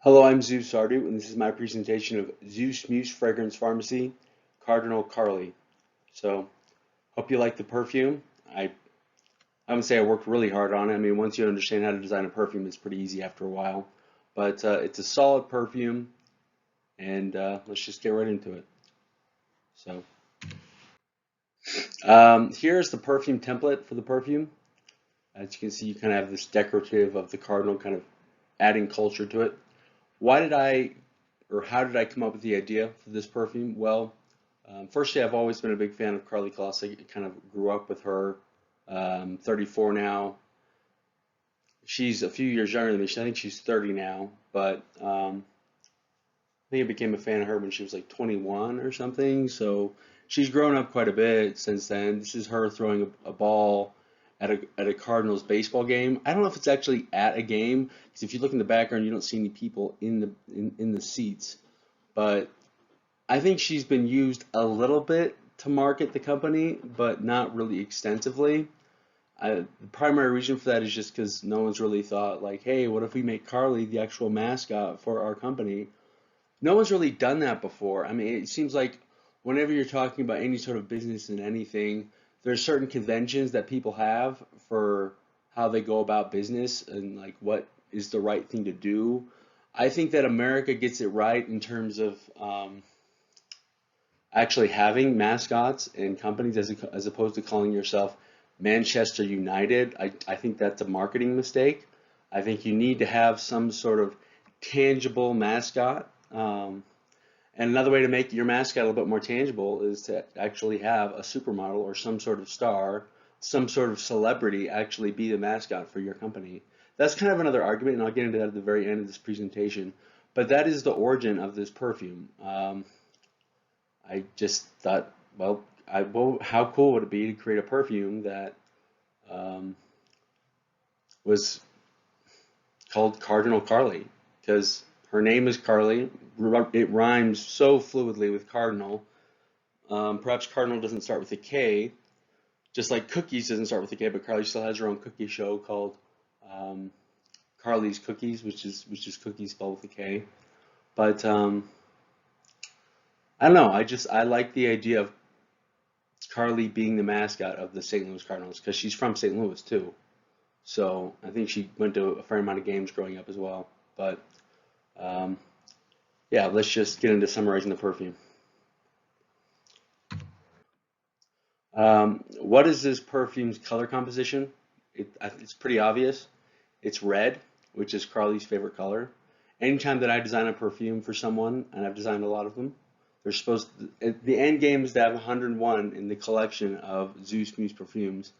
Hello, I'm Zeus Sardu, and this is my presentation of Zeus Muse Fragrance Pharmacy, Cardinal Karlie. So, hope you like the perfume. I would say I worked really hard on it. I mean, once you understand how to design a perfume, it's pretty easy after a while. But it's a solid perfume, and let's just get right into it. So, here's the perfume template for the perfume. As you can see, you kind of have this decorative of the cardinal, kind of adding culture to it. Why did I, or how did I come up with the idea for this perfume? Well, firstly, I've always been a big fan of Karlie Kloss. I kind of grew up with her. 34 now. She's a few years younger than me. I think she's 30 now, but I think I became a fan of her when she was like 21 or something. So she's grown up quite a bit since then. This is her throwing a ball at a Cardinals baseball game. I don't know if it's actually at a game because if you look in the background, you don't see any people in the seats. But I think she's been used a little bit to market the company, but not really extensively. The primary reason for that is just because no one's really thought like, hey, what if we make Karlie the actual mascot for our company? No one's really done that before. I mean, it seems like whenever you're talking about any sort of business and anything, there's certain conventions that people have for how they go about business and like what is the right thing to do. I think that America gets it right in terms of actually having mascots and companies as opposed to calling yourself Manchester United. I think that's a marketing mistake. I think you need to have some sort of tangible mascot. And another way to make your mascot a little bit more tangible is to actually have a supermodel or some sort of star, some sort of celebrity actually be the mascot for your company. That's kind of another argument, and I'll get into that at the very end of this presentation. But that is the origin of this perfume. I just thought, well, how cool would it be to create a perfume that um, was called Cardinal Karlie? Because her name is Karlie. It rhymes so fluidly with cardinal. Perhaps cardinal doesn't start with a K, just like cookies doesn't start with a K, but Karlie still has her own cookie show called um, Karlie's Cookies, which is cookies spelled with a K. But I don't know. I like the idea of Karlie being the mascot of the St. Louis Cardinals because she's from St. Louis too. So I think she went to a fair amount of games growing up as well. But um, yeah, let's just get into summarizing the perfume. What is this perfume's color composition? It's pretty obvious. It's red, which is Karlie's favorite color. Anytime that I design a perfume for someone, and I've designed a lot of them, they're supposed the end game is to have 101 in the collection of Zeus Muse perfumes,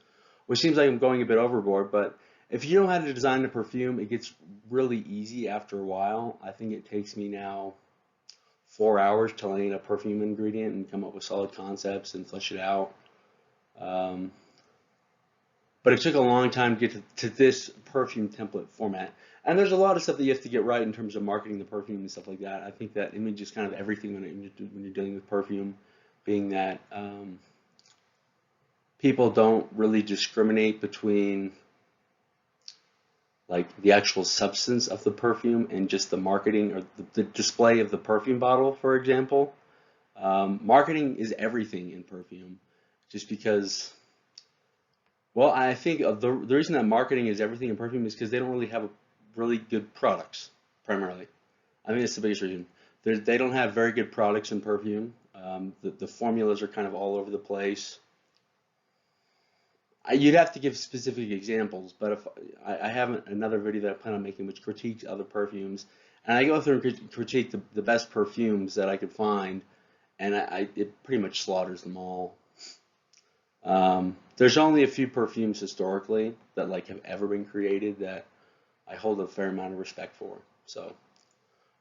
which seems like I'm going a bit overboard, but if you know how to design a perfume, it gets really easy after a while. I think it takes me now 4 hours to lay in a perfume ingredient and come up with solid concepts and flesh it out. Um, but it took a long time to get to this perfume template format. And there's a lot of stuff that you have to get right in terms of marketing the perfume and stuff like that. I think that image is kind of everything when you're dealing with perfume, being that people don't really discriminate between like the actual substance of the perfume and just the marketing or the display of the perfume bottle, for example. Marketing is everything in perfume, just because. Well, I think the reason that marketing is everything in perfume is because they don't really have really good products, primarily. I think that's the biggest reason. They don't have very good products in perfume. The formulas are kind of all over the place. You'd have to give specific examples, but if I have another video that I plan on making which critiques other perfumes, and I go through and critique the best perfumes that I could find, and it pretty much slaughters them all. There's only a few perfumes historically that like have ever been created that I hold a fair amount of respect for. So,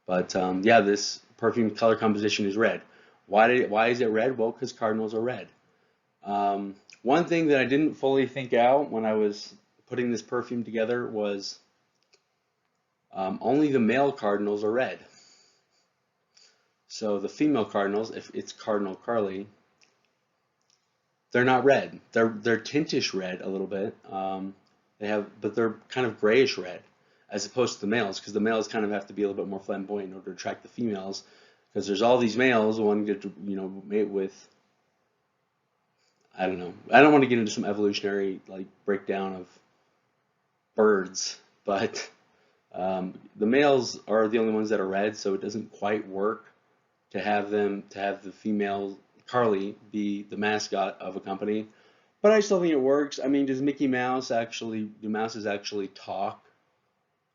but yeah, this perfume color composition is red. Why is it red? Well, because cardinals are red. One thing that I didn't fully think out when I was putting this perfume together was only the male cardinals are red. So the female cardinals, if it's Cardinal Karlie, they're not red. They're tintish red a little bit. But they're kind of grayish red. as opposed to the males, because the males kind of have to be a little bit more flamboyant in order to attract the females, because there's all these males wanting to, mate with, I don't know. I don't want to get into some evolutionary like breakdown of birds, but the males are the only ones that are red, so it doesn't quite work to have the female Karlie be the mascot of a company. But I still think it works. I mean, do mouses actually talk?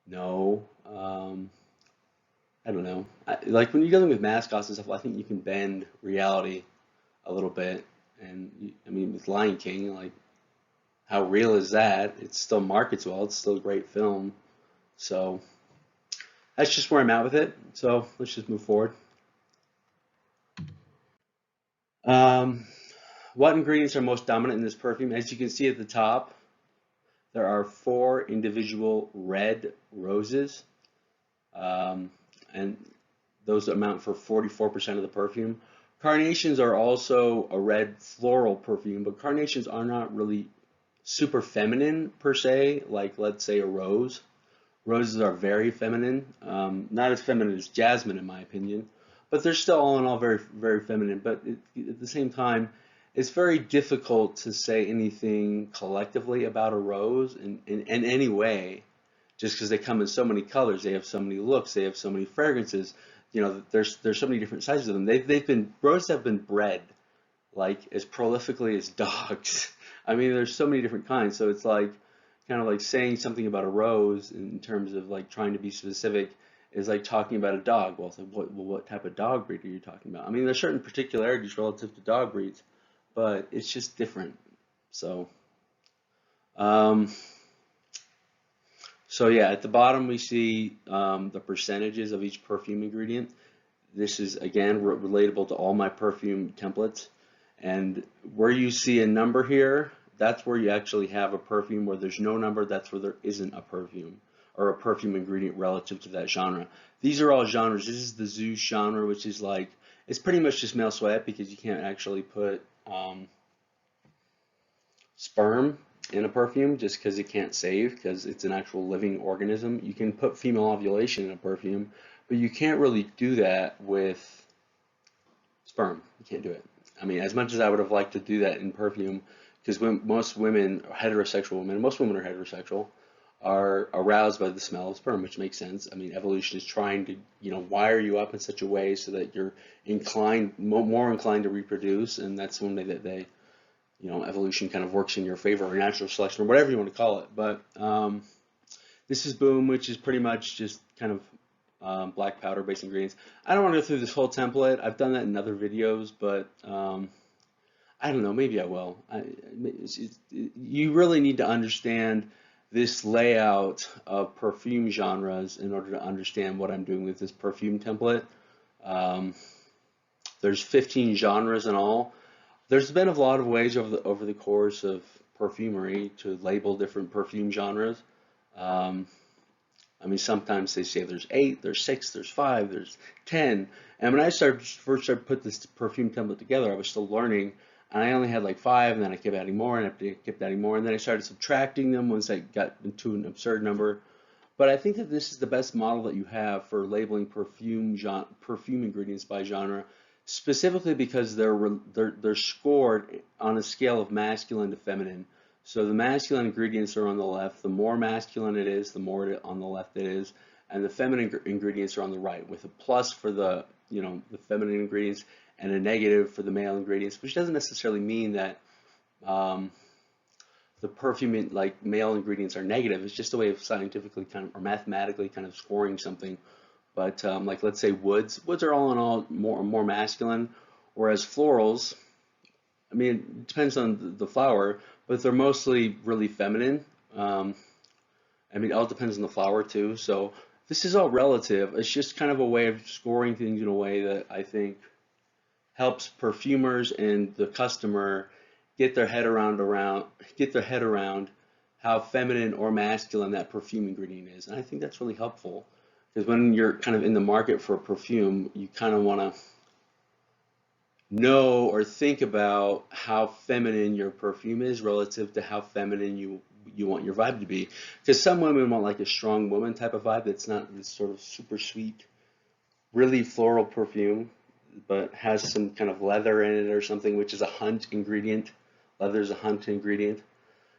No. I don't know. Like when you're dealing with mascots and stuff, I think you can bend reality a little bit. And I mean, with Lion King, like how real is that? It still markets well. It's still a great film. So that's just where I'm at with it. So let's just move forward. Um, what ingredients are most dominant in this perfume? As you can see at the top, there are 4 individual red roses, and those amount for 44% of the perfume. Carnations are also a red floral perfume, but carnations are not really super feminine per se, like let's say a rose. Roses are very feminine, not as feminine as jasmine in my opinion, but they're still all in all very, very feminine. But at the same time, it's very difficult to say anything collectively about a rose in any way, just because they come in so many colors, they have so many looks, they have so many fragrances. There's so many different sizes of them. Roses have been bred like as prolifically as dogs. I mean, there's so many different kinds, so it's like kind of like saying something about a rose in terms of like trying to be specific is like talking about a dog. Well, so what type of dog breed are you talking about? I mean, there's certain particularities relative to dog breeds, but it's just different. So, um, so yeah, at the bottom we see the percentages of each perfume ingredient. This is again relatable to all my perfume templates. And where you see a number here, that's where you actually have a perfume. Where there's no number, that's where there isn't a perfume or a perfume ingredient relative to that genre. These are all genres. This is the Zeus genre, which is like, it's pretty much just male sweat because you can't actually put sperm in a perfume just because it can't save, because it's an actual living organism. You can put female ovulation in a perfume, but you can't really do that with sperm. You can't do it. I mean, as much as I would have liked to do that in perfume, because most women, heterosexual women, most women are heterosexual, are aroused by the smell of sperm, which makes sense. I mean, evolution is trying to, wire you up in such a way so that you're more inclined to reproduce, and that's one way that they, evolution kind of works in your favor, or natural selection, or whatever you want to call it. But this is Boom, which is pretty much just kind of black powder based ingredients. I don't want to go through this whole template. I've done that in other videos, but I don't know, maybe I will. You really need to understand this layout of perfume genres in order to understand what I'm doing with this perfume template. There's 15 genres in all. There's been a lot of ways over the course of perfumery to label different perfume genres. I mean, sometimes they say there's 8, there's 6, there's 5, there's 10. And when I first started put this perfume template together, I was still learning, and I only had like 5, and then I kept adding more, and I kept adding more, and then I started subtracting them once I got into an absurd number. But I think that this is the best model that you have for labeling perfume ingredients by genre, specifically because they're scored on a scale of masculine to feminine. So the masculine ingredients are on the left. The more masculine it is, the more on the left it is, and the feminine ingredients are on the right, with a plus for the the feminine ingredients and a negative for the male ingredients, which doesn't necessarily mean that the perfume like male ingredients are negative. It's just a way of scientifically kind of or mathematically kind of scoring something. But like let's say woods are all in all more masculine, whereas florals, I mean, it depends on the flower, but they're mostly really feminine. I mean, it all depends on the flower too. So this is all relative. It's just kind of a way of scoring things in a way that I think helps perfumers and the customer get their head around how feminine or masculine that perfume ingredient is. And I think that's really helpful, because when you're kind of in the market for a perfume, you kind of want to know or think about how feminine your perfume is relative to how feminine you you want your vibe to be. Because some women want like a strong woman type of vibe that's not this sort of super sweet, really floral perfume, but has some kind of leather in it or something, which is a hunt ingredient. Leather is a hunt ingredient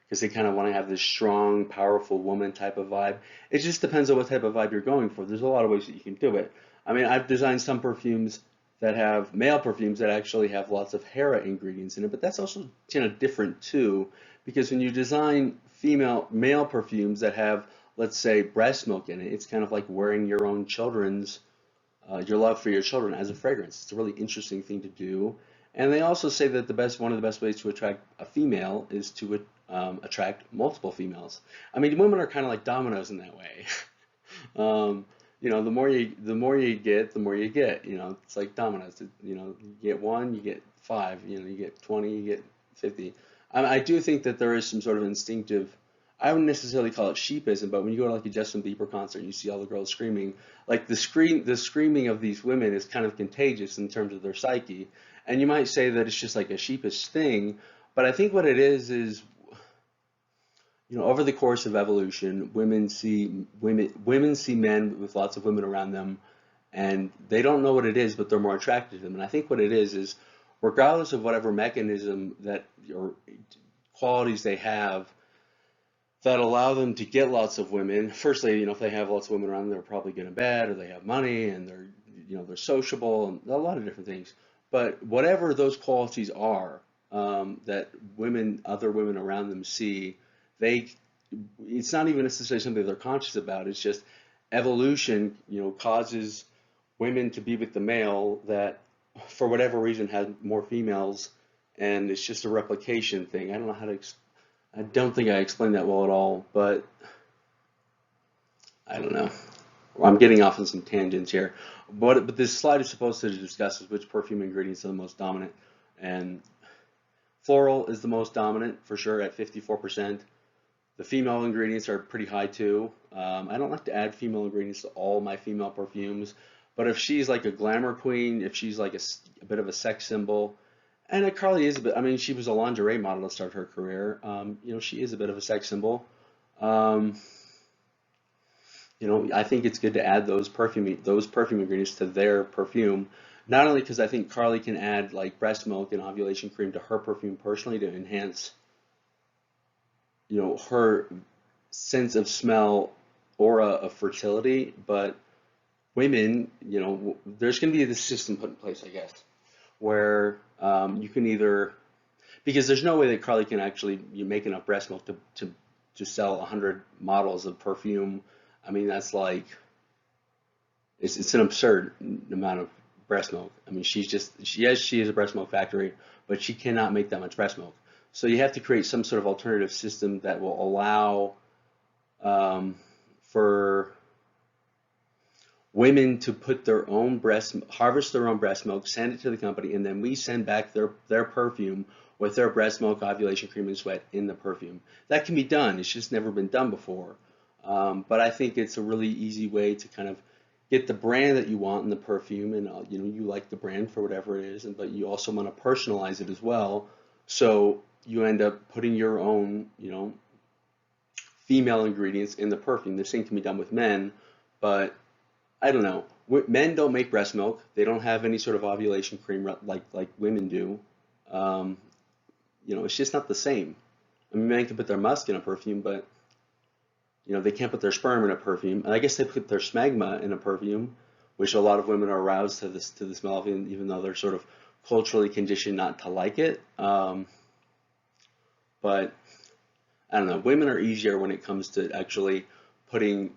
because they kind of want to have this strong, powerful woman type of vibe. It just depends on what type of vibe you're going for. There's a lot of ways that you can do it. I mean, I've designed some perfumes that have male perfumes that actually have lots of Hera ingredients in it, but that's also kind of different too, because when you design male perfumes that have, let's say, breast milk in it, it's kind of like wearing your own children's your love for your children as a fragrance. It's a really interesting thing to do. And they also say that one of the best ways to attract a female is to attract multiple females. I mean, women are kind of like dominoes in that way. The more you get, the more you get. It's like dominoes. You get one, you get five. You get 20, you get 50. I do think that there is some sort of instinctive. I wouldn't necessarily call it sheepism, but when you go to like a Justin Bieber concert and you see all the girls screaming, like the screaming of these women is kind of contagious in terms of their psyche. And you might say that it's just like a sheepish thing, but I think what it is, over the course of evolution, women see men with lots of women around them, and they don't know what it is, but they're more attracted to them. And I think what it is regardless of whatever mechanism that or qualities they have that allow them to get lots of women. Firstly, if they have lots of women around them, they're probably good and bad, or they have money, and they're sociable, and a lot of different things. But whatever those qualities are that other women around them see, it's not even necessarily something they're conscious about. It's just evolution, causes women to be with the male that, for whatever reason, has more females, and it's just a replication thing. I don't know how to. I don't think I explained that well at all, but I don't know. I'm getting off on some tangents here. But this slide is supposed to discuss which perfume ingredients are the most dominant. And floral is the most dominant, for sure, at 54%. The female ingredients are pretty high, too. I don't like to add female ingredients to all my female perfumes. But if she's like a glamour queen, if she's like a bit of a sex symbol, and Karlie is a bit, I mean, she was a lingerie model to start her career. She is a bit of a sex symbol. I think it's good to add those perfume ingredients to their perfume. Not only because I think Karlie can add like breast milk and ovulation cream to her perfume personally to enhance, her sense of smell, aura of fertility, but women, there's going to be this system put in place, I guess, where you can either, because there's no way that Karlie can actually make enough breast milk to sell 100 models of perfume. I mean, that's like, it's an absurd amount of breast milk. I mean, she is a breast milk factory, but she cannot make that much breast milk. So you have to create some sort of alternative system that will allow for women to put harvest their own breast milk, send it to the company, and then we send back their perfume with their breast milk, ovulation cream, and sweat in the perfume. That can be done. It's just never been done before. But I think it's a really easy way to kind of get the brand that you want in the perfume, and you like the brand for whatever it is, but you also want to personalize it as well. So you end up putting your own, female ingredients in the perfume. The same can be done with men, but I don't know. Men don't make breast milk. They don't have any sort of ovulation cream like women do. It's just not the same. I mean, men can put their musk in a perfume, but they can't put their sperm in a perfume. And I guess they put their smegma in a perfume, which a lot of women are aroused to the smell of, even though they're sort of culturally conditioned not to like it. But I don't know. Women are easier when it comes to actually putting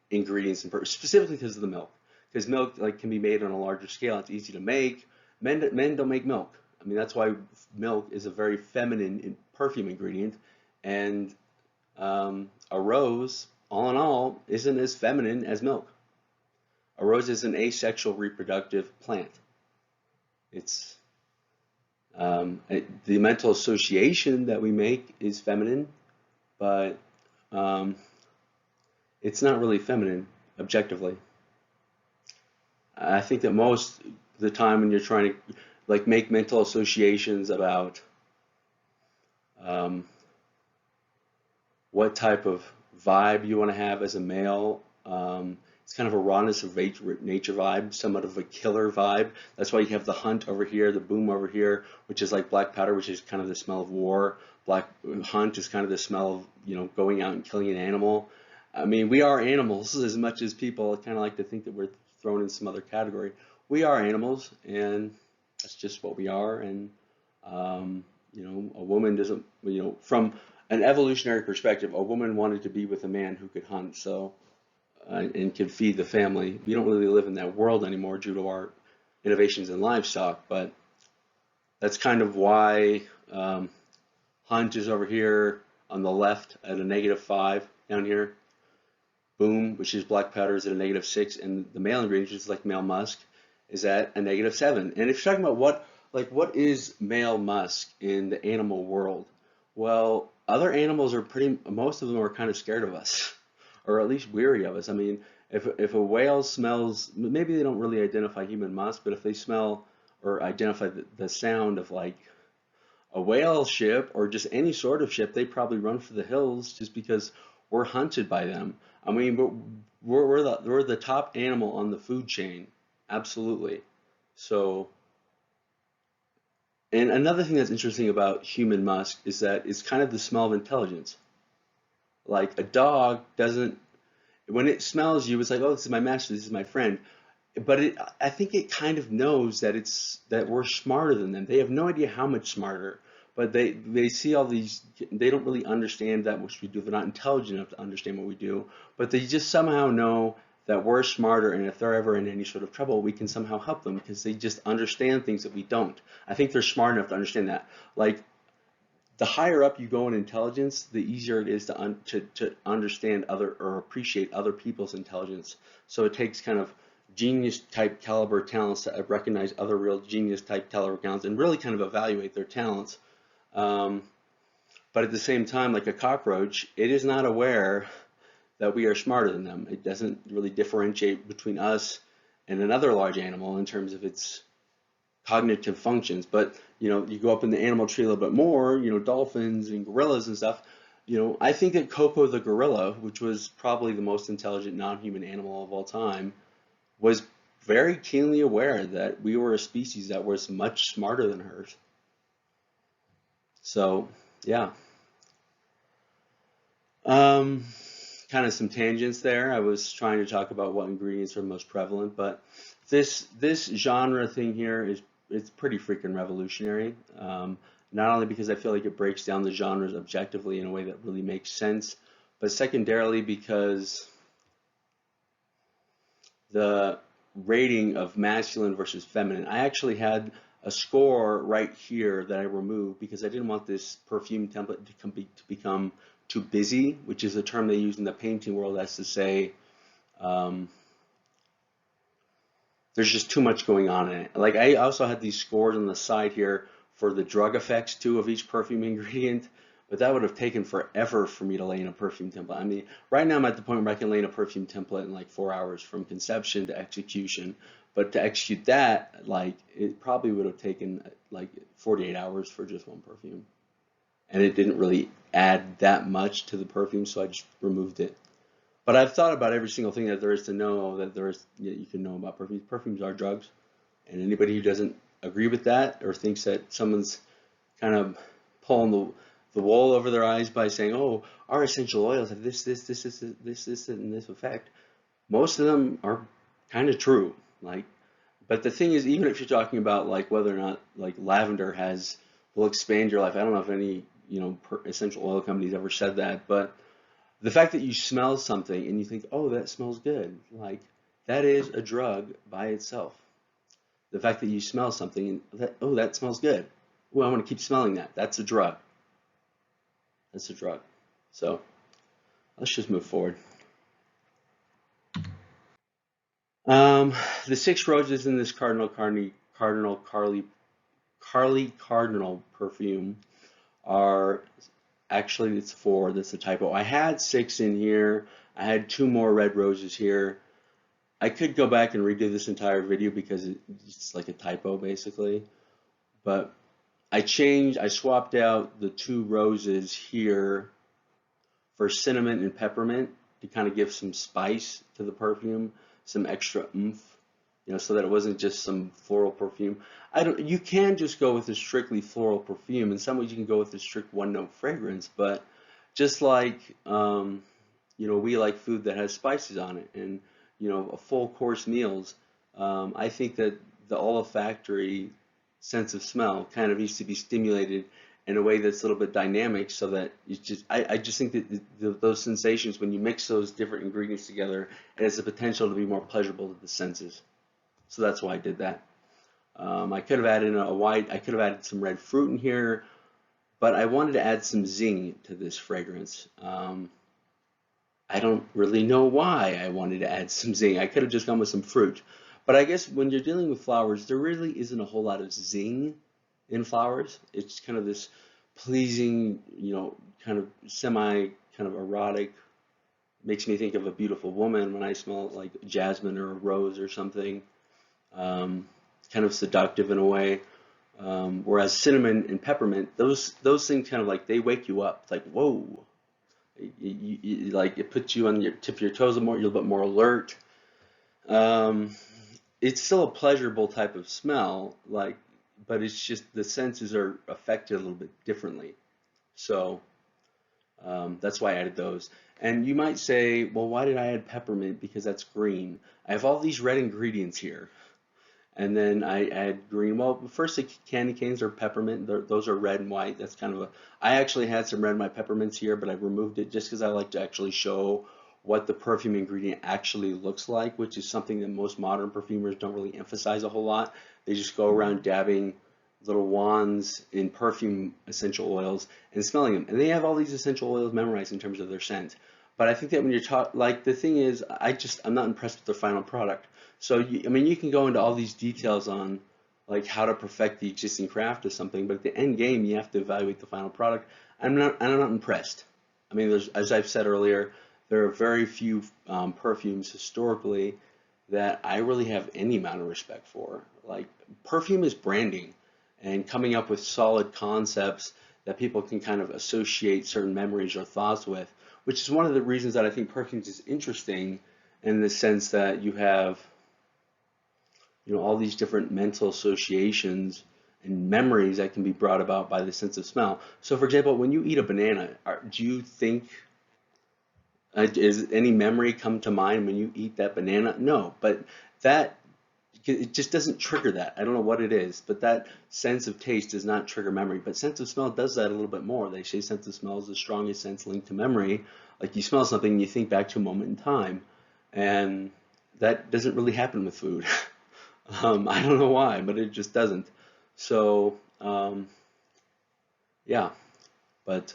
ingredients in perfume, specifically because of the milk. Because milk can be made on a larger scale. It's easy to make. Men don't make milk. I mean, that's why milk is a very feminine perfume ingredient, and a rose, all in all, isn't as feminine as milk. A rose is an asexual reproductive plant. It's the mental association that we make is feminine, but it's not really feminine objectively. I think that most of the time when you're trying to make mental associations about what type of vibe you want to have as a male. It's kind of a rawness of nature vibe, somewhat of a killer vibe. That's why you have the hunt over here, the boom over here, which is like black powder, which is kind of the smell of war. Black hunt is kind of the smell of, going out and killing an animal. I mean, we are animals as much as people kind of like to think that we're thrown in some other category. We are animals, and that's just what we are. And a woman doesn't, from an evolutionary perspective, a woman wanted to be with a man who could hunt, and could feed the family. We don't really live in that world anymore due to our innovations in livestock, but that's kind of why hunt is over here on the left at a -5 down here. Boom, which is black powder, is at a -6, and the male ingredient, which is like male musk, is at a -7. And if you're talking about what is male musk in the animal world, well, other animals are most of them are kind of scared of us, or at least weary of us. I mean, if a whale smells, maybe they don't really identify human musk, but if they smell or identify the sound of like a whale ship or just any sort of ship, they probably run for the hills just because we're hunted by them. I mean, we're the top animal on the food chain, absolutely. So, and another thing that's interesting about human musk is that it's kind of the smell of intelligence. Like a dog doesn't, when it smells you, it's like, oh, this is my master, this is my friend. But I think it kind of knows that we're smarter than them. They have no idea how much smarter, but they see all these. They don't really understand that which we do. They're not intelligent enough to understand what we do, but they just somehow know that we're smarter, and if they're ever in any sort of trouble, we can somehow help them because they just understand things that we don't. I think they're smart enough to understand that. Like the higher up you go in intelligence, the easier it is to understand other or appreciate other people's intelligence. So it takes kind of genius type caliber talents to recognize other real genius type caliber talents and really kind of evaluate their talents. But at the same time, like a cockroach, it is not aware that we are smarter than them. It doesn't really differentiate between us and another large animal in terms of its cognitive functions. But you go up in the animal tree a little bit more, dolphins and gorillas and stuff. I think that Coco the gorilla, which was probably the most intelligent non-human animal of all time, was very keenly aware that we were a species that was much smarter than hers. So, yeah. Kind of some tangents there. I was trying to talk about what ingredients are most prevalent, but this genre thing here it's pretty freaking revolutionary. Not only because I feel like it breaks down the genres objectively in a way that really makes sense, but secondarily because the rating of masculine versus feminine. I actually had a score right here that I removed because I didn't want this perfume template to become too busy, which is a term they use in the painting world as to say there's just too much going on in it. Like I also had these scores on the side here for the drug effects too of each perfume ingredient, but that would have taken forever for me to lay in a perfume template. I mean, right now I'm at the point where I can lay in a perfume template in like 4 hours from conception to execution. But to execute that, like it probably would have taken like 48 hours for just one perfume. And it didn't really add that much to the perfume, so I just removed it. But I've thought about every single thing that there is to know that you can know about perfumes. Perfumes are drugs, and anybody who doesn't agree with that or thinks that someone's kind of pulling the wool over their eyes by saying, "Oh, our essential oils have this, and this effect," most of them are kind of true. Like, but the thing is, even if you're talking about like whether or not like lavender will expand your life, I don't know if any essential oil companies ever said that, but the fact that you smell something and you think, oh, that smells good, like that is a drug by itself. The fact that you smell something and that smells good. Well, I want to keep smelling that. That's a drug. That's a drug. So let's just move forward. The 6 roses in this Karlie Cardinal perfume are actually, it's 4. That's a typo. I had 6 in here. I had 2 more red roses here. I could go back and redo this entire video because it's like a typo basically. But I swapped out the 2 roses here for cinnamon and peppermint to kind of give some spice to the perfume, some extra oomph, you know, so that it wasn't just some floral perfume. You can just go with a strictly floral perfume. In some ways, you can go with a strict one-note fragrance, but just like, you know, we like food that has spices on it, and, you know, a full course meals. I think that the olfactory sense of smell kind of needs to be stimulated in a way that's a little bit dynamic, so that I just think that those sensations, when you mix those different ingredients together, it has the potential to be more pleasurable to the senses. So that's why I did that. I could have added I could have added some red fruit in here, but I wanted to add some zing to this fragrance. I don't really know why I wanted to add some zing. I could have just gone with some fruit. But I guess when you're dealing with flowers, there really isn't a whole lot of zing in flowers. It's kind of this pleasing, you know, kind of kind of erotic, makes me think of a beautiful woman when I smell like jasmine or a rose or something. Kind of seductive in a way. Whereas cinnamon and peppermint, those things kind of like, they wake you up. It's like, whoa. Like, it puts you on your tip of your toes a little bit more alert. It's still a pleasurable type of smell, like, but it's just the senses are affected a little bit differently. So that's why I added those. And you might say, well, why did I add peppermint? Because that's green. I have all these red ingredients here. And then I add green. Well, first, the candy canes are peppermint. Those are red and white. That's kind of I actually had some red in my peppermints here, but I removed it just because I like to actually show what the perfume ingredient actually looks like, which is something that most modern perfumers don't really emphasize a whole lot. They just go around dabbing little wands in perfume essential oils and smelling them. And they have all these essential oils memorized in terms of their scent. But I think that when you're like, the thing is, I'm not impressed with their final product. So, I mean, you can go into all these details on like how to perfect the existing craft of something, but at the end game, you have to evaluate the final product. I'm not impressed. I mean, as I've said earlier, there are very few perfumes historically that I really have any amount of respect for. Like, perfume is branding and coming up with solid concepts that people can kind of associate certain memories or thoughts with, which is one of the reasons that I think perfumes is interesting, in the sense that you have, you know, all these different mental associations and memories that can be brought about by the sense of smell. So, for example, when you eat a banana, do you think, does any memory come to mind when you eat that banana? No, but it just doesn't trigger that. I don't know what it is, but that sense of taste does not trigger memory. But sense of smell does that a little bit more. They say sense of smell is the strongest sense linked to memory. Like, you smell something and you think back to a moment in time, and that doesn't really happen with food. I don't know why, but it just doesn't. So, yeah, but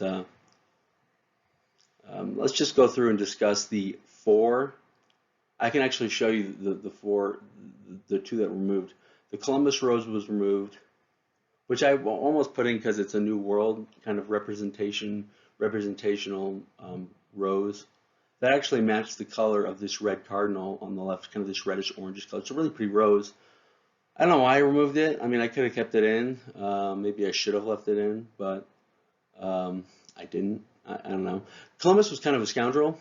let's just go through and discuss the four. I can actually show you the two that were removed. The Columbus Rose was removed, which I almost put in because it's a New World kind of representational rose. That actually matched the color of this red cardinal on the left, kind of this reddish orangish color. It's a really pretty rose. I don't know why I removed it. I mean, I could have kept it in. Maybe I should have left it in, but I didn't. I don't know. Columbus was kind of a scoundrel,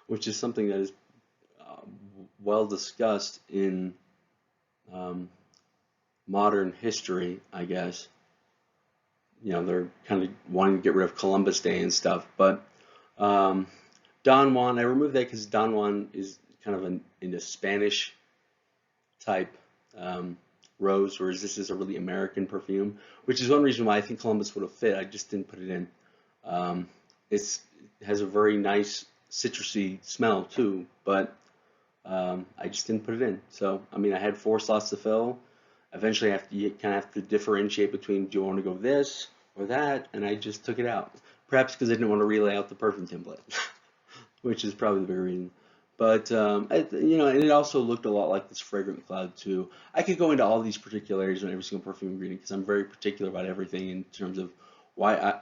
which is something that is well discussed in modern history, I guess. You know, they're kind of wanting to get rid of Columbus Day and stuff. But Don Juan, I removed that because Don Juan is kind of in a Spanish type rose, whereas this is a really American perfume, which is one reason why I think Columbus would have fit. I just didn't put it in. It has a very nice citrusy smell too, but I just didn't put it in. So, I mean, I had 4 slots to fill. Eventually, you kind of have to differentiate between, do you want to go this or that, and I just took it out. Perhaps because I didn't want to relay out the perfume template, which is probably the big reason. But, you know, and it also looked a lot like this fragrant cloud too. I could go into all these particularities on every single perfume ingredient because I'm very particular about everything in terms of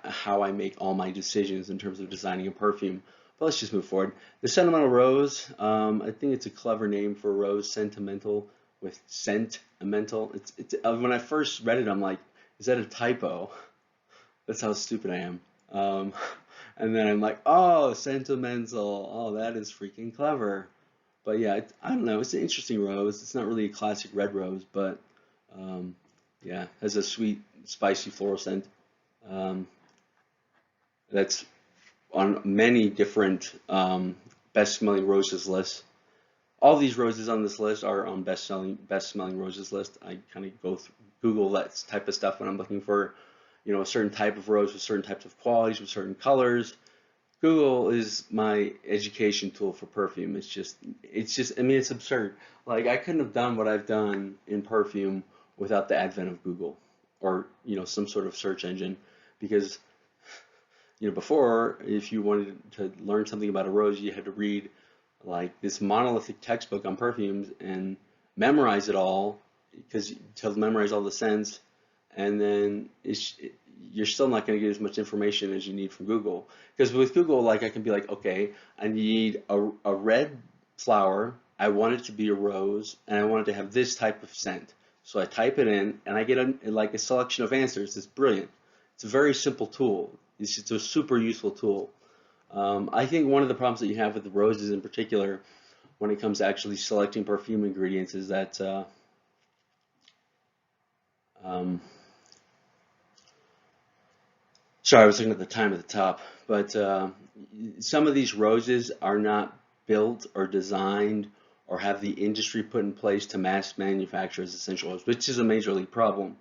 how I make all my decisions in terms of designing a perfume. But let's just move forward. The Sentimental Rose, I think it's a clever name for a rose, sentimental with sentimental. When I first read it, I'm like, is that a typo? That's how stupid I am. And then I'm like, oh, sentimental. Oh, that is freaking clever. But yeah, I don't know. It's an interesting rose. It's not really a classic red rose, but um, yeah, has a sweet, spicy floral scent. Um, that's on many different best smelling roses lists. All these roses on this list are on best smelling roses list. I kind of go through, Google that type of stuff when I'm looking for, a certain type of rose with certain types of qualities, with certain colors. Google is my education tool for perfume. I mean, it's absurd. Like, I couldn't have done what I've done in perfume without the advent of Google or, some sort of search engine. Because, before, if you wanted to learn something about a rose, you had to read like this monolithic textbook on perfumes and memorize it all because to memorize all the scents, and then you're still not going to get as much information as you need from Google. Because with Google, like I can be like, okay, I need a red flower, I want it to be a rose, and I want it to have this type of scent. So I type it in, and I get like a selection of answers. It's brilliant. It's a very simple tool. It's a super useful tool. I think one of the problems that you have with the roses in particular, when it comes to actually selecting perfume ingredients, is that um, sorry, I was looking at the time at the top, but some of these roses are not built or designed or have the industry put in place to mass manufacture as essential oils, which is a major league problem.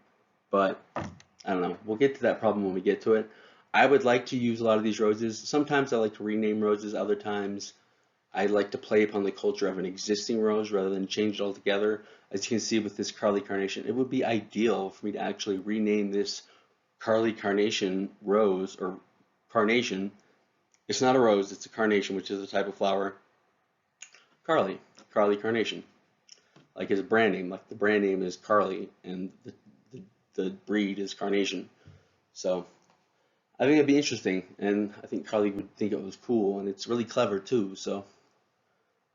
But I don't know. We'll get to that problem when we get to it. I would like to use a lot of these roses. Sometimes I like to rename roses. Other times I like to play upon the culture of an existing rose rather than change it altogether. As you can see with this Karlie Carnation, it would be ideal for me to actually rename this Karlie Carnation rose or carnation. It's not a rose, it's a carnation, which is a type of flower. Karlie Carnation. Like his brand name, like the brand name is Karlie and the breed is Carnation. So I think it'd be interesting, and I think Karlie would think it was cool, and it's really clever too. So,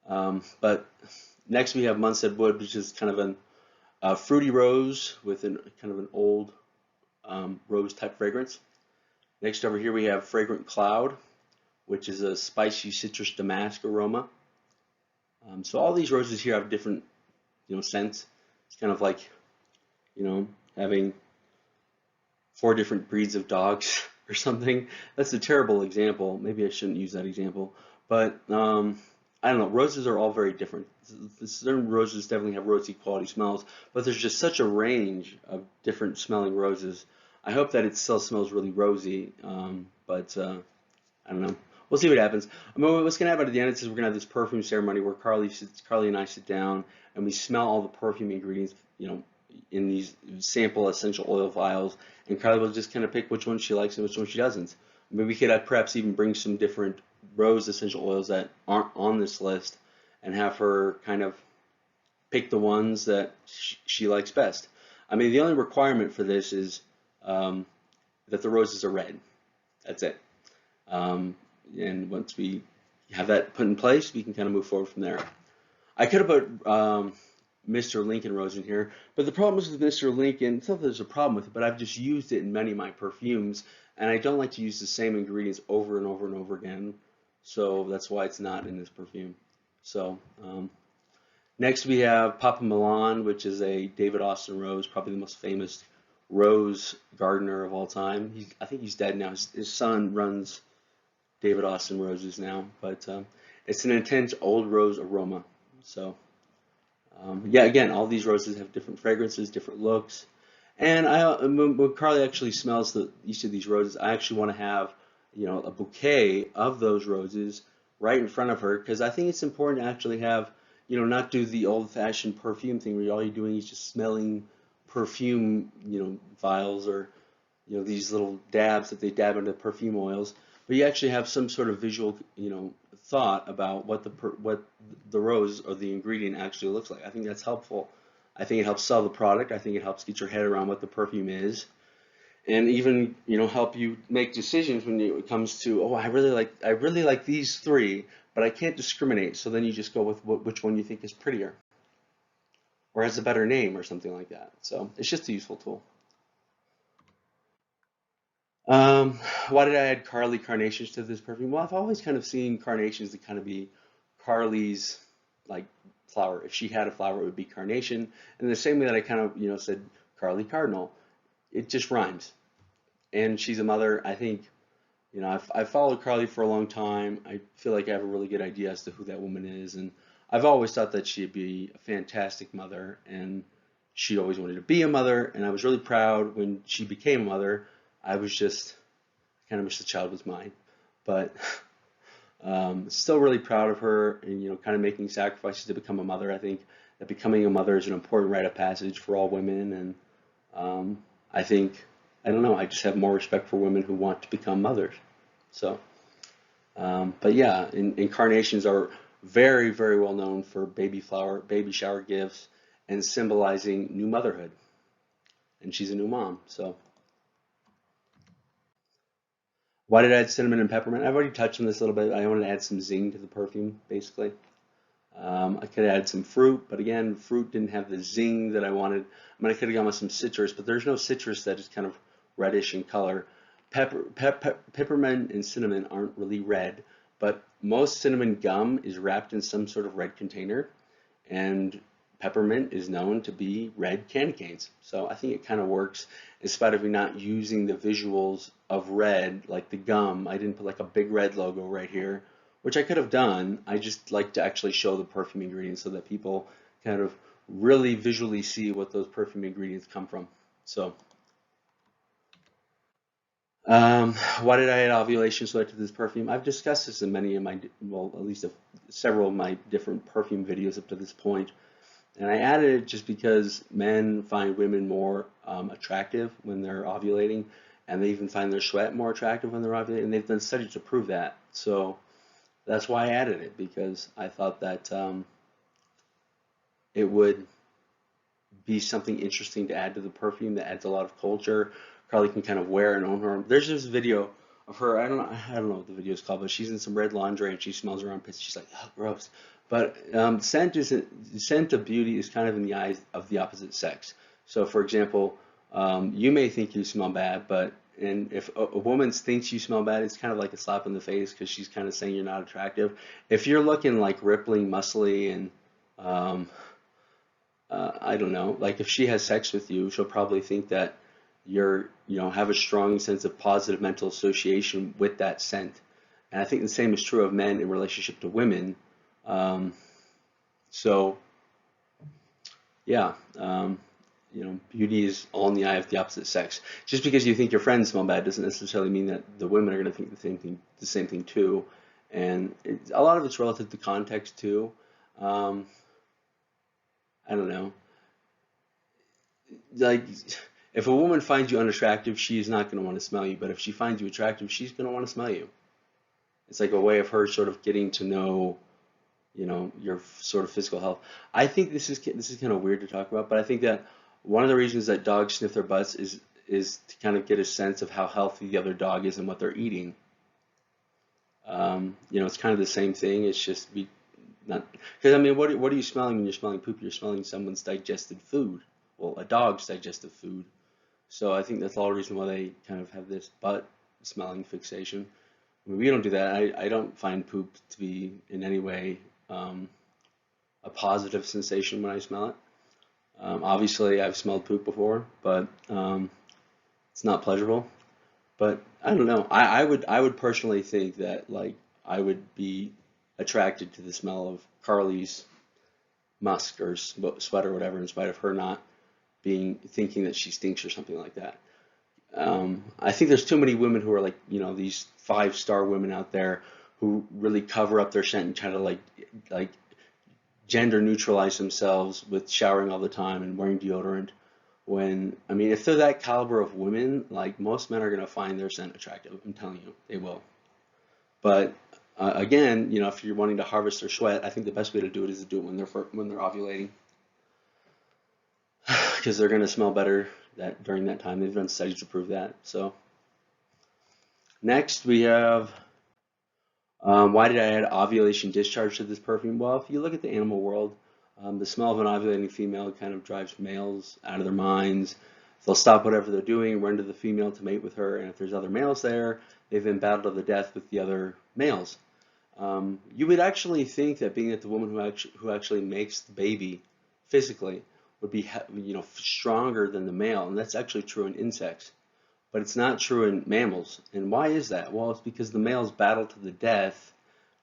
but next we have Munstead Wood, which is kind of a fruity rose with kind of an old rose type fragrance. Next over here we have Fragrant Cloud, which is a spicy citrus damask aroma. So all these roses here have different, scents. It's kind of like, having 4 different breeds of dogs or something. That's a terrible example. Maybe I shouldn't use that example. But I don't know. Roses are all very different. Certain roses definitely have rosy quality smells, but there's just such a range of different smelling roses. I hope that it still smells really rosy, but I don't know. We'll see what happens. I mean, what's going to happen at the end is we're going to have this perfume ceremony where Karlie and I sit down and we smell all the perfume ingredients, in these sample essential oil vials, and Karlie will just kind of pick which one she likes and which one she doesn't. I mean, we could perhaps even bring some different rose essential oils that aren't on this list and have her kind of pick the ones that she likes best. I mean, the only requirement for this is that the roses are red. That's it. And once we have that put in place, we can kind of move forward from there. I could have put Mr. Lincoln rose in here, but the problem is with Mr. Lincoln, it's not that there's a problem with it, but I've just used it in many of my perfumes, and I don't like to use the same ingredients over and over and over again, so that's why it's not in this perfume. So next we have Papa Milan, which is a David Austin rose, probably the most famous rose gardener of all time. I think he's dead now. His son runs David Austin roses now, but it's an intense old rose aroma. So yeah, again, all these roses have different fragrances, different looks, and when Karlie actually smells each of these roses, I actually want to have a bouquet of those roses right in front of her, because I think it's important to actually have not do the old-fashioned perfume thing where all you're doing is just smelling perfume vials or these little dabs that they dab into perfume oils, but you actually have some sort of visual thought about what the rose or the ingredient actually looks like. I think that's helpful. I think it helps sell the product. I think it helps get your head around what the perfume is, and even help you make decisions when it comes to, oh, I really like these 3, but I can't discriminate. So then you just go with which one you think is prettier or has a better name or something like that. So it's just a useful tool. Um, why did I add Karlie carnations to this perfume? Well, I've always kind of seen carnations to kind of be Karlie's like flower. If she had a flower, it would be carnation. And the same way that I kind of, said Karlie Cardinal, it just rhymes. And she's a mother. I think, I've followed Karlie for a long time. I feel like I have a really good idea as to who that woman is. And I've always thought that she'd be a fantastic mother. And she always wanted to be a mother. And I was really proud when she became a mother. I was just kind of wish the child was mine. But still really proud of her and, kind of making sacrifices to become a mother. I think that becoming a mother is an important rite of passage for all women. And I think, I don't know, I just have more respect for women who want to become mothers. So, but yeah, incarnations are very, very well known for baby shower gifts and symbolizing new motherhood. And she's a new mom. So, why did I add cinnamon and peppermint? I've already touched on this a little bit. I wanted to add some zing to the perfume, basically. I could have added some fruit, but again, fruit didn't have the zing that I wanted. I mean, I could have gone with some citrus, but there's no citrus that is kind of reddish in color. Peppermint and cinnamon aren't really red, but most cinnamon gum is wrapped in some sort of red container, and peppermint is known to be red candy canes. So I think it kind of works in spite of me not using the visuals of red, like the gum. I didn't put like a big red logo right here, which I could have done. I just like to actually show the perfume ingredients so that people kind of really visually see what those perfume ingredients come from. So, why did I add ovulation sweat to this perfume? I've discussed this in many of my, well, at least several of my different perfume videos up to this point. And I added it just because men find women more attractive when they're ovulating, and they even find their sweat more attractive when they're ovulating. And they've done studies to prove that. So that's why I added it, because I thought that it would be something interesting to add to the perfume that adds a lot of culture. Karlie can kind of wear and own her. There's this video of her. I don't know what the video is called, but she's in some red lingerie and she smells her armpits. She's like, oh, gross. But scent of beauty is kind of in the eyes of the opposite sex. So, for example, you may think you smell bad, and if a woman thinks you smell bad, it's kind of like a slap in the face because she's kind of saying you're not attractive. If you're looking like rippling, muscly, and um, I don't know, like if she has sex with you, she'll probably think that have a strong sense of positive mental association with that scent. And I think the same is true of men in relationship to women. Um, so, yeah, beauty is all in the eye of the opposite sex. Just because you think your friends smell bad doesn't necessarily mean that the women are going to think the same thing too. And a lot of it's relative to context too. Um, I don't know. Like, if a woman finds you unattractive, she's not going to want to smell you. But if she finds you attractive, she's going to want to smell you. It's like a way of her sort of getting to know, your sort of physical health. I think this is kind of weird to talk about, but I think that one of the reasons that dogs sniff their butts is to kind of get a sense of how healthy the other dog is and what they're eating. It's kind of the same thing. It's just not because I mean, what are you smelling when you're smelling poop? You're smelling someone's digested food. Well, a dog's digested food. So I think that's all the reason why they kind of have this butt smelling fixation. I mean, we don't do that. I don't find poop to be in any way a positive sensation when I smell it. Obviously, I've smelled poop before, but it's not pleasurable. But I don't know. I would personally think that like I would be attracted to the smell of Karlie's musk or sweat or whatever, in spite of her not thinking that she stinks or something like that. I think there's too many women who are like, these 5-star women out there who really cover up their scent and try to like gender neutralize themselves with showering all the time and wearing deodorant. When, I mean, if they're that caliber of women, like most men are going to find their scent attractive. I'm telling you, they will. But again, if you're wanting to harvest their sweat, I think the best way to do it is to do it when they're ovulating, because they're going to smell better during that time. They've done studies to prove that. So next we have why did I add ovulation discharge to this perfume? Well, if you look at the animal world, the smell of an ovulating female kind of drives males out of their minds. they'll stop whatever they're doing, run to the female to mate with her, and if there's other males there, they've been battled to the death with the other males. You would actually think that being that the woman who actually makes the baby physically would be, stronger than the male, and that's actually true in insects, but it's not true in mammals. And why is that? Well, it's because the males battle to the death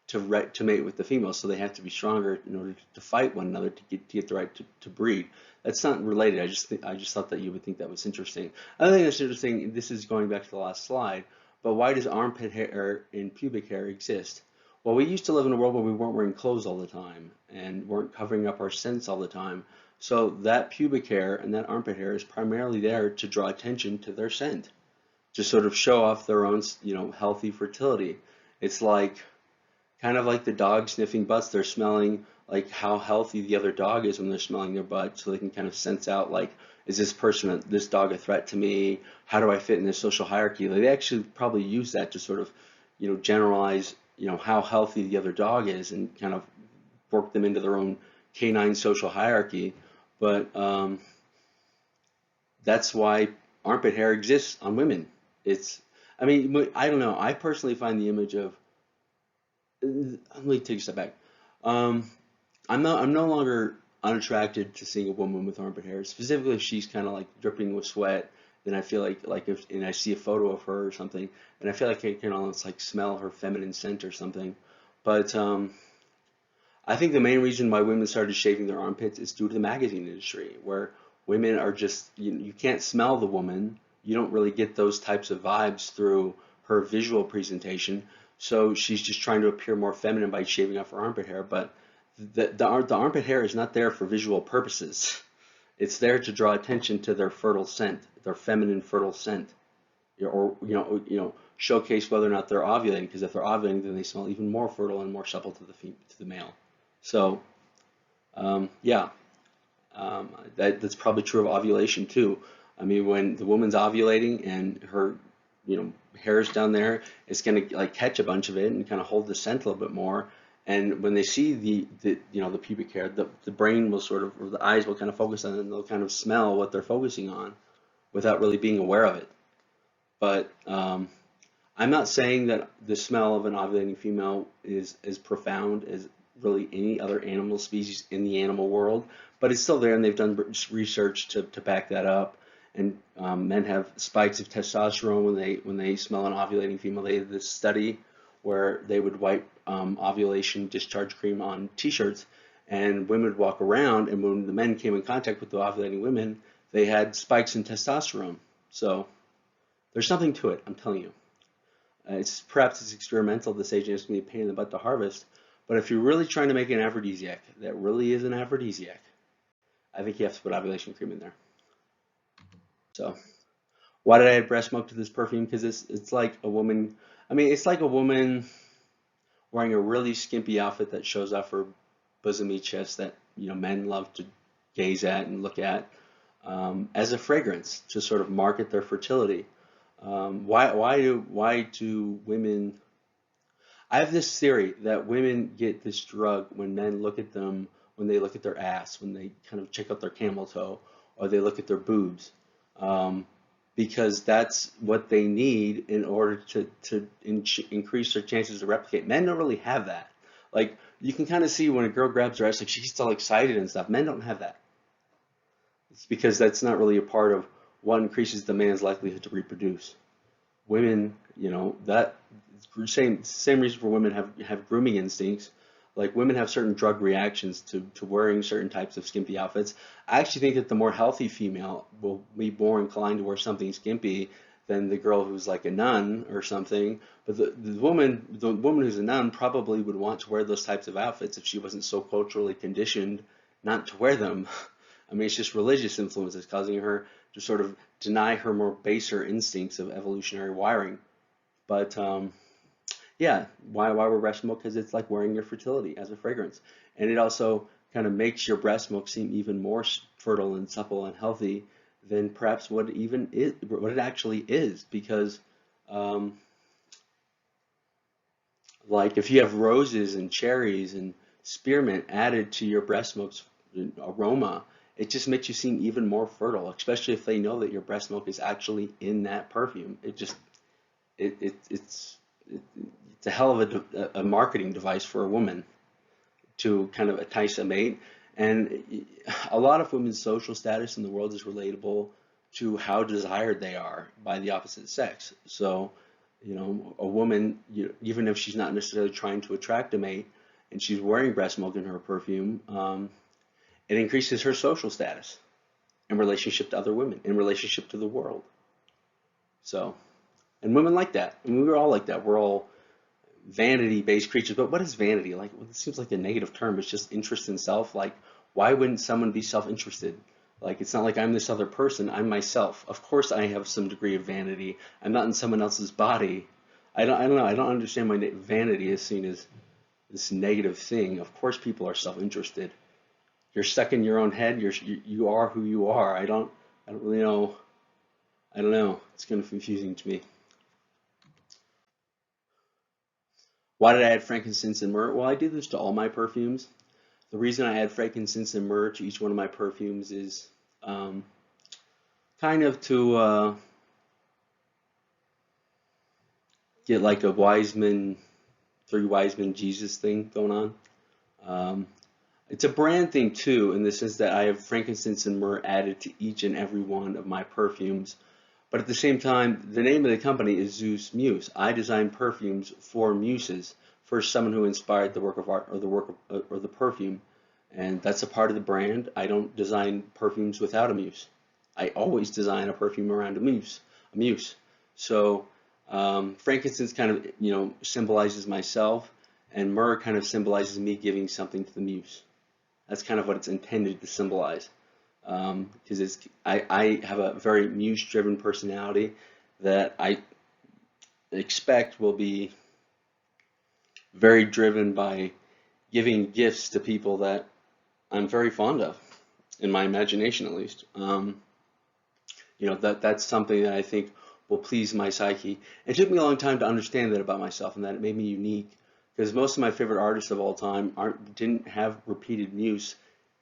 to mate with the female, so they have to be stronger in order to fight one another to get the right to breed. That's not related. I just thought that you would think that was interesting. I think that's interesting. This is going back to the last slide. But why does armpit hair and pubic hair exist? Well, we used to live in a world where we weren't wearing clothes all the time and weren't covering up our scents all the time. So that pubic hair and that armpit hair is primarily there to draw attention to their scent, to sort of show off their own, healthy fertility. It's like kind of like the dog sniffing butts. They're smelling like how healthy the other dog is when they're smelling their butt, so they can kind of sense out like, is this dog a threat to me? How do I fit in this social hierarchy? Like, they actually probably use that to sort of, generalize, how healthy the other dog is and kind of work them into their own canine social hierarchy. But that's why armpit hair exists on women. I don't know. I personally find the image of, let me take a step back. I'm no longer unattracted to seeing a woman with armpit hair, specifically if she's kind of like dripping with sweat. Then I feel like if I see a photo of her or something, and I feel like I can almost like smell her feminine scent or something. But I think the main reason why women started shaving their armpits is due to the magazine industry, where women are just, you can't smell the woman. You don't really get those types of vibes through her visual presentation. So she's just trying to appear more feminine by shaving off her armpit hair. But the armpit hair is not there for visual purposes. It's there to draw attention to their fertile scent, their feminine fertile scent, or showcase whether or not they're ovulating. Because if they're ovulating, then they smell even more fertile and more supple to the male. So, that's probably true of ovulation too. I mean, when the woman's ovulating and her, hair's down there, it's gonna like catch a bunch of it and kind of hold the scent a little bit more. And when they see the pubic hair, the brain will sort of, or the eyes will kind of focus on it, and they'll kind of smell what they're focusing on without really being aware of it. But I'm not saying that the smell of an ovulating female is as profound as really any other animal species in the animal world, but it's still there, and they've done research to back that up. And men have spikes of testosterone when they smell an ovulating female. They did this study where they would wipe ovulation discharge cream on t-shirts, and women would walk around, and when the men came in contact with the ovulating women, they had spikes in testosterone. So there's something to it, I'm telling you. Perhaps it's experimental at this age, and it's going to be a pain in the butt to harvest. But if you're really trying to make an aphrodisiac that really is an aphrodisiac, I think you have to put ovulation cream in there. So, why did I add breast milk to this perfume? Because it's like a woman. I mean, it's like a woman wearing a really skimpy outfit that shows off her bosomy chest that men love to gaze at and look at, as a fragrance to sort of market their fertility. Why do women? I have this theory that women get this drug when men look at them, when they look at their ass, when they kind of check out their camel toe, or they look at their boobs, because that's what they need in order to increase their chances to replicate. Men don't really have that. Like, you can kind of see when a girl grabs her ass, like, she gets all excited and stuff. Men don't have that. It's because that's not really a part of what increases the man's likelihood to reproduce. Women, that same reason for women have grooming instincts. Like, women have certain drug reactions to wearing certain types of skimpy outfits. I actually think that the more healthy female will be more inclined to wear something skimpy than the girl who's like a nun or something. But the woman who's a nun probably would want to wear those types of outfits if she wasn't so culturally conditioned not to wear them. I mean, it's just religious influences causing her to sort of deny her more baser instincts of evolutionary wiring. But yeah, why wear breast milk? Because it's like wearing your fertility as a fragrance, and it also kind of makes your breast milk seem even more fertile and supple and healthy than perhaps what it actually is. Because like, if you have roses and cherries and spearmint added to your breast milk's aroma, it just makes you seem even more fertile, especially if they know that your breast milk is actually in that perfume. It just it, it it, it's a hell of a marketing device for a woman to kind of entice a mate. And a lot of women's social status in the world is relatable to how desired they are by the opposite sex. So, a woman, even if she's not necessarily trying to attract a mate and she's wearing breast milk in her perfume, it increases her social status in relationship to other women, in relationship to the world. So, and women like that. I mean, we're all like that. We're all vanity-based creatures. But what is vanity? Like, well, it seems like a negative term. It's just interest in self. Like, why wouldn't someone be self-interested? Like, it's not like I'm this other person. I'm myself. Of course, I have some degree of vanity. I'm not in someone else's body. I don't know. I don't understand why vanity is seen as this negative thing. Of course, people are self-interested. You're stuck in your own head. You are who you are. I don't really know. I don't know. It's kind of confusing to me. Why did I add frankincense and myrrh? Well, I do this to all my perfumes. The reason I add frankincense and myrrh to each one of my perfumes is kind of to get like a three wise men Jesus thing going on. It's a brand thing too, in the sense that I have frankincense and myrrh added to each and every one of my perfumes. But at the same time, the name of the company is Zeus Muse. I design perfumes for muses, for someone who inspired the work of art or the perfume, and that's a part of the brand. I don't design perfumes without a muse. I always design a perfume around a muse. So frankincense kind of symbolizes myself, and myrrh kind of symbolizes me giving something to the muse. That's kind of what it's intended to symbolize. Because I have a very muse-driven personality that I expect will be very driven by giving gifts to people that I'm very fond of, in my imagination at least. That's something that I think will please my psyche. It took me a long time to understand that about myself, and that it made me unique, because most of my favorite artists of all time didn't have repeated muse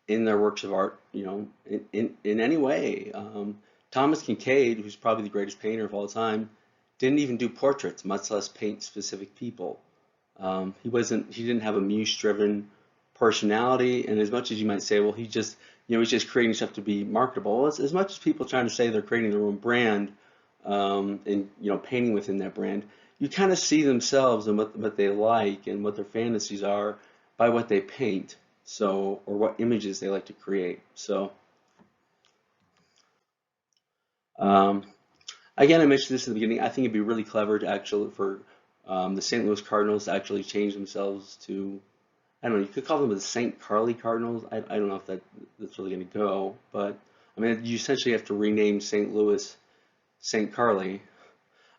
in their works of art, in any way. Thomas Kincaid, who's probably the greatest painter of all time, didn't even do portraits, much less paint specific people. He didn't have a muse-driven personality, and as much as you might say, well, he's just creating stuff to be marketable. Well, as much as people trying to say they're creating their own brand, and painting within that brand, you kind of see themselves and what they like and what their fantasies are by what they paint. So, or what images they like to create. So, um, again, I mentioned this in the beginning. I think it'd be really clever to actually for the St. Louis Cardinals to actually change themselves to, I don't know, you could call them the St. Karlie Cardinals. I don't know if that's really going to go, but I mean, you essentially have to rename St. Louis St. Karlie.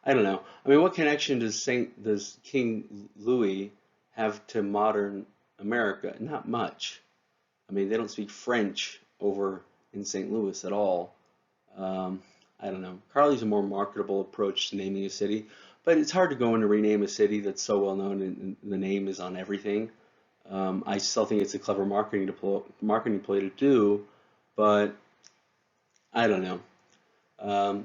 I don't know. I mean, what connection does King Louis have to modern America? Not much. I mean, they don't speak French over in St. Louis at all. I don't know. Karlie's a more marketable approach to naming a city, but it's hard to go in and rename a city that's so well known and the name is on everything. I still think it's a clever marketing play to do, but I don't know. Um,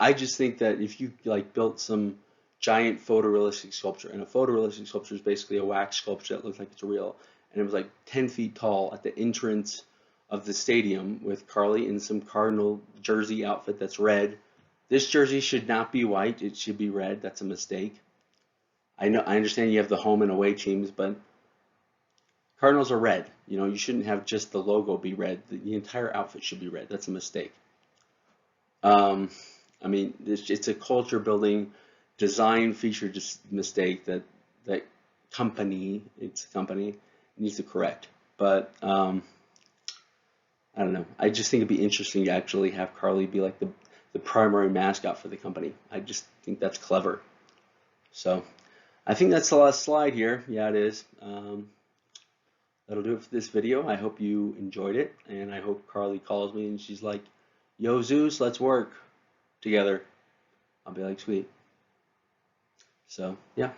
I just think that if you like built some giant photorealistic sculpture, and a photorealistic sculpture is basically a wax sculpture that looks like it's real, and it was like 10 feet tall at the entrance of the stadium with Karlie in some Cardinal jersey outfit that's red. This jersey should not be white, it should be red. That's a mistake. I understand you have the home and away teams, but Cardinals are red. You shouldn't have just the logo be red. The entire outfit should be red. That's a mistake. Um, I mean, it's a culture building design feature mistake that its company needs to correct. But I don't know. I just think it'd be interesting to actually have Karlie be like the primary mascot for the company. I just think that's clever. So I think that's the last slide here. Yeah, it is. That'll do it for this video. I hope you enjoyed it, and I hope Karlie calls me and she's like, "Yo, Zeus, let's work together." I'll be like, "Sweet." So, yeah.